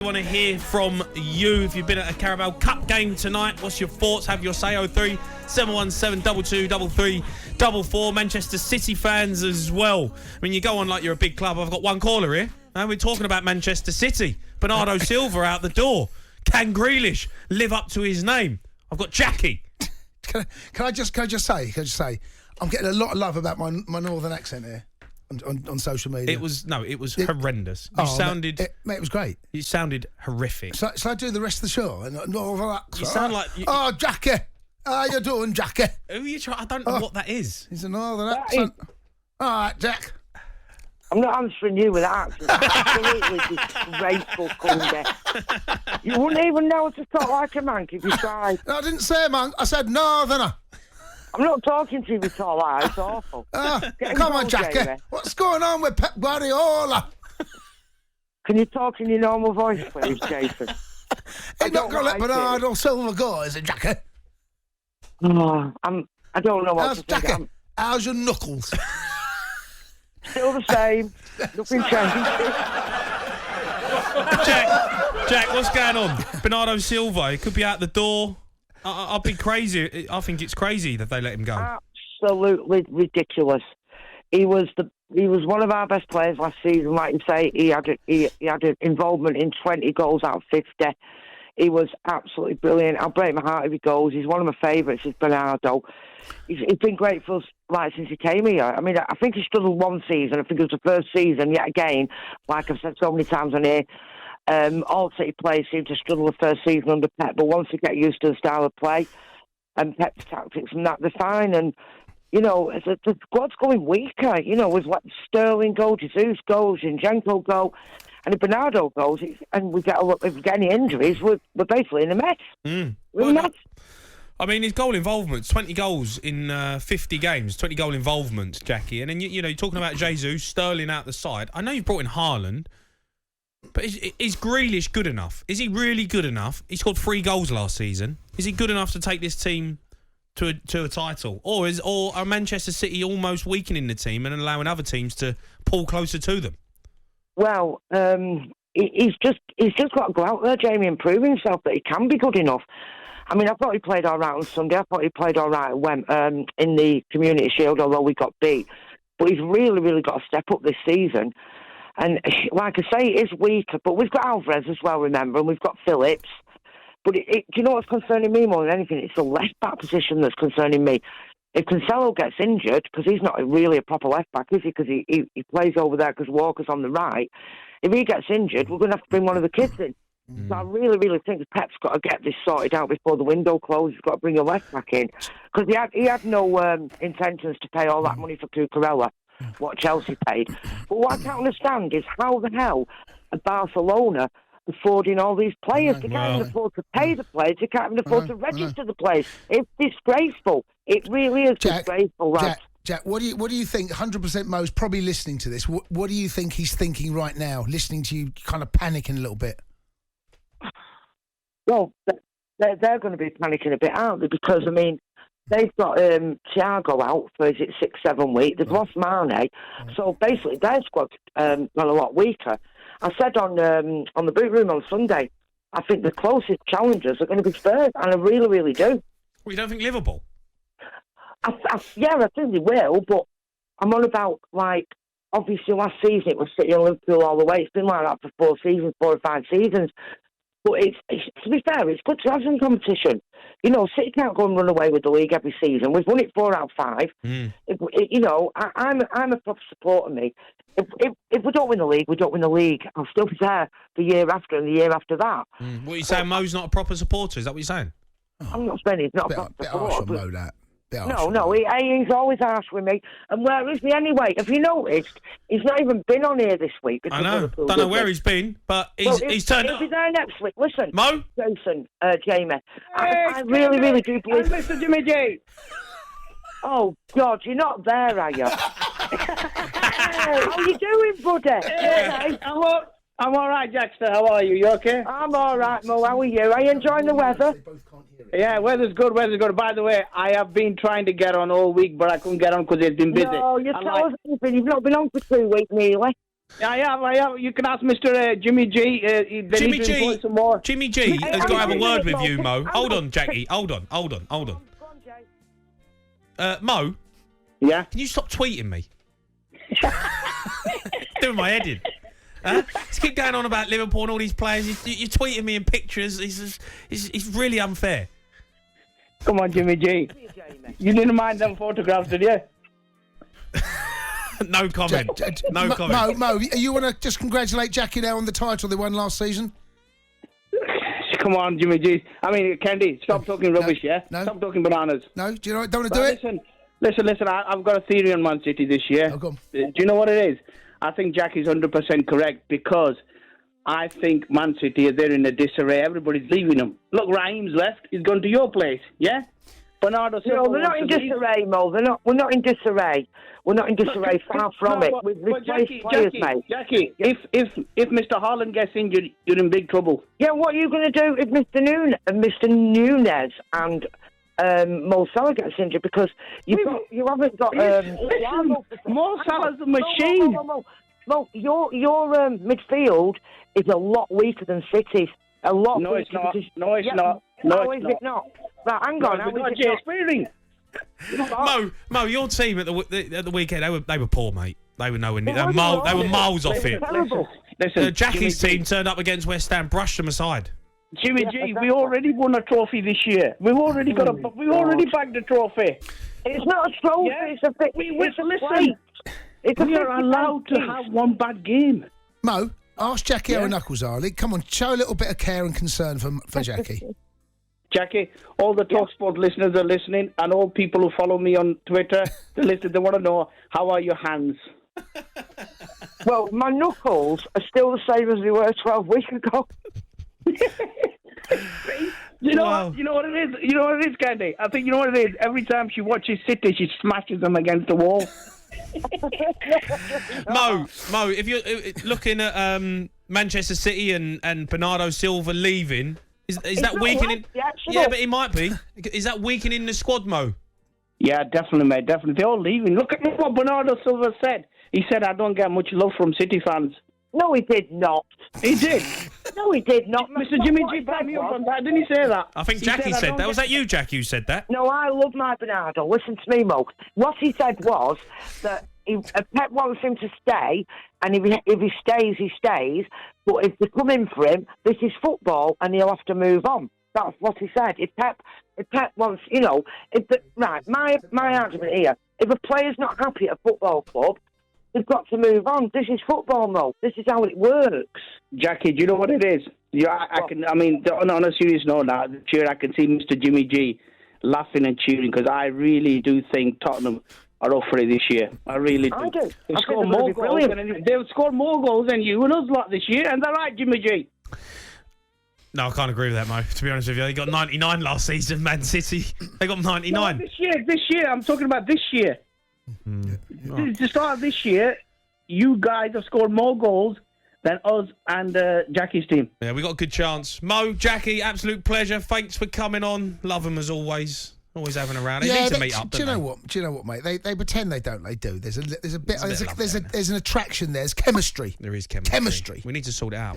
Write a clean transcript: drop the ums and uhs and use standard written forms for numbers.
We want to hear from you. If you've been at a Carabao Cup game tonight, what's your thoughts? Have your say. 03 717 22 33 Manchester City fans as well. I mean, you go on like you're a big club. I've got one caller here, and we're talking about Manchester City. Bernardo Silva out the door. Can Grealish live up to his name? I've got Jackie. Can I just say, I'm getting a lot of love about my northern accent here on social media. It was horrendous. You sounded... Mate, it was great. You sounded horrific. So I do the rest of the show? You sound like... Oh, Jackie. How you doing, Jackie? Who are you trying... I don't know what that is. He's a northern accent. All right, Jack. I'm not answering you with that accent. Absolutely disgraceful cunt. You wouldn't even know how to talk like a man if you tried. No, I didn't say man. I said northerner. I'm not talking to you with all that. It's awful. Come on, Jackie. Jamie. What's going on with Pep Guardiola? Can you talk in your normal voice, please, Jason? He's not going to let Bernardo Silva go, is it, Jackie? Oh, I don't know what to think. Jackie, how's your knuckles? Still the same. Nothing changed. Jack, what's going on? Bernardo Silva, he could be out the door. I'd be crazy. I think it's crazy that they let him go. Absolutely ridiculous. He was one of our best players last season. Like you say, he had an involvement in 20 goals out of 50. He was absolutely brilliant. I'll break my heart if he goes. He's one of my favourites, is Bernardo. He's been great for us since he came here. I mean, I think he struggled one season. I think it was the first season, yet again, like I've said so many times on here, all City players seem to struggle the first season under Pep, but once they get used to the style of play and Pep's tactics and that, they're fine. And, you know, the squad's going weaker. You know, we've let Sterling go, Jesus go, Zinchenko go, and if Bernardo goes, and if we get any injuries, we're basically in a mess. We're in a mess. I mean, his goal involvement, 20 goals in 50 games, 20 goal involvements, Jackie. And then, you know, you're talking about Jesus, Sterling out the side. I know you've brought in Haaland, but is Grealish good enough? Is he really good enough? He scored 3 goals last season. Is he good enough to take this team to a title? Or are Manchester City almost weakening the team and allowing other teams to pull closer to them? Well, he's just got to go out there, Jamie, and prove himself that he can be good enough. I mean, I thought he played all right on Sunday. I thought he played all right in the Community Shield, although we got beat. But he's really, really got to step up this season. And like I say, it is weaker. But we've got Alvarez as well, remember, and we've got Phillips. But do you know what's concerning me more than anything? It's the left-back position that's concerning me. If Cancelo gets injured, because he's not really a proper left-back, is he? Because he plays over there because Walker's on the right. If he gets injured, we're going to have to bring one of the kids in. So I really, really think Pep's got to get this sorted out before the window closes. He's got to bring a left back in. Because he had no intentions to pay all that money for Cucurella, what Chelsea paid. But what I can't understand is how the hell are Barcelona affording all these players? They can't even afford to pay the players. They can't even afford to register the players. It's disgraceful. It really is disgraceful, right? Jack, what do you think? 100% Mo's probably listening to this. What do you think he's thinking right now, listening to you kind of panicking a little bit? Well, they're going to be panicking a bit, aren't they? Because, I mean, they've got Thiago out for, 6-7 weeks. They've lost Mane. So, basically, their squad's gone a lot weaker. I said on the boot room on Sunday, I think the closest challengers are going to be Spurs, and I really, really do. Well, you don't think Liverpool? I think they will, but I'm on about, like, obviously last season it was City and Liverpool all the way. It's been like that for 4 or 5 seasons. But to be fair, it's good to have some competition. You know, City can't go and run away with the league every season. We've won it 4 out of 5. You know, I'm a proper supporter, me. If we don't win the league, we don't win the league. I'll still be there the year after and the year after that. What are you saying, Mo's not a proper supporter? Is that what you're saying? I'm not saying he's not a proper supporter. Mo, that. No, he's always harsh with me. And where is he anyway? Have you noticed? He's not even been on here this week. I know. Don't know where he's been, but he's turned up. He'll be there next week. Listen, Mo? Jason, Jamie, I really, really do believe... Mr. Jimmy J. Oh, God, you're not there, are you? How are you doing, buddy? Hey, I'm all right, Jackster. How are you? You okay? I'm all right, Mo. How are you? Are you enjoying the weather? Yeah, weather's good. By the way, I have been trying to get on all week, but I couldn't get on because it's been busy. No, you tell us anything. You've not been on for 2 weeks, nearly. I have. You can ask Mr. Jimmy G. Jimmy G. Some more. Jimmy G has got to have a word with you, Mo. Hold on, Jackie. Hold on. Go on, Jay. Mo, Yeah. can you stop tweeting me? Doing my head in. Just keep going on about Liverpool and all these players. You're tweeting me in pictures. It's really unfair. Come on, Jimmy G. You didn't mind them photographs, did you? No comment. No comment. Mo, you want to just congratulate Jackie now on the title they won last season? Come on, Jimmy G. I mean, Candy, stop talking rubbish, yeah? No. Stop talking bananas. No? Do you know? Don't want to do it? Listen. I've got a theory on Man City this year. Oh, go on. Do you know what it is? I think Jackie's 100% correct because I think Man City, they're in a disarray. Everybody's leaving them. Look, Raheem's left. He's gone to your place, yeah? Bernardo Silva. No, they're not in disarray, Mo. We're not in disarray. We're not in disarray. Far from it. We've replaced players, mate. Jackie, if Mr. Haaland gets injured, you're in big trouble. Yeah, what are you going to do if Mr. Nunez and Mo Salah gets injured? Because you haven't got. Mo Salah's a machine. Mo, your midfield is a lot weaker than City's. A lot. No, it's not. No, it's not. How is it not? Right, hang on. How is it not? Mo, your team at the weekend, they were poor, mate. They were nowhere near. They were miles off it. Listen, Jackie's team turned up against West Ham, brushed them aside. Jimmy G, we already won a trophy this year. We've already bagged a trophy. It's not a trophy. Yeah. It's a bit. Listen, we are allowed to have one bad game. Mo, ask Jackie how her knuckles are. Come on, show a little bit of care and concern for Jackie. Jackie, all the talkSPORT listeners are listening, and all people who follow me on Twitter, they listen. They want to know, how are your hands? Well, my knuckles are still the same as they were 12 weeks ago. You know what it is? You know what it is, Candy? I think you know what it is. Every time she watches City, she smashes them against the wall. Mo, if you're looking at Manchester City and Bernardo Silva leaving, is that weakening? Yeah, but he might be. Is that weakening the squad, Mo? Yeah, definitely, mate. Definitely. They're all leaving. Look at what Bernardo Silva said. He said, I don't get much love from City fans. No, he did not. He did. No, he did not. Mr. Jimmy G backed me up on that. Didn't he say that? I think Jackie said that. Was that you, Jackie, who said that? No, I love my Bernardo. Listen to me, Mo. What he said was that Pep wants him to stay, and if he stays, he stays. But if they come in for him, this is football, and he'll have to move on. That's what he said. If Pep wants, right, my argument here, if a player's not happy at a football club, they've got to move on. This is football, Mo. This is how it works. Jackie, do you know what it is? On a serious note now, sure, I can see Mr. Jimmy G laughing and cheering because I really do think Tottenham are up for it this year. I really do. I do. They've scored more goals than you and us lot this year, and they're right, Jimmy G. No, I can't agree with that, Mo. To be honest with you, they got 99 last season, Man City. They got 99. No, this year. I'm talking about this year. Mm-hmm. To start this year, you guys have scored more goals than us and Jackie's team. Yeah, we got a good chance. Mo, Jackie, absolute pleasure. Thanks for coming on. Love them as always. Always having around. They need to meet up. Do you know what, mate? They pretend they don't. They do. There's an attraction there. There's chemistry. There is chemistry. We need to sort it out.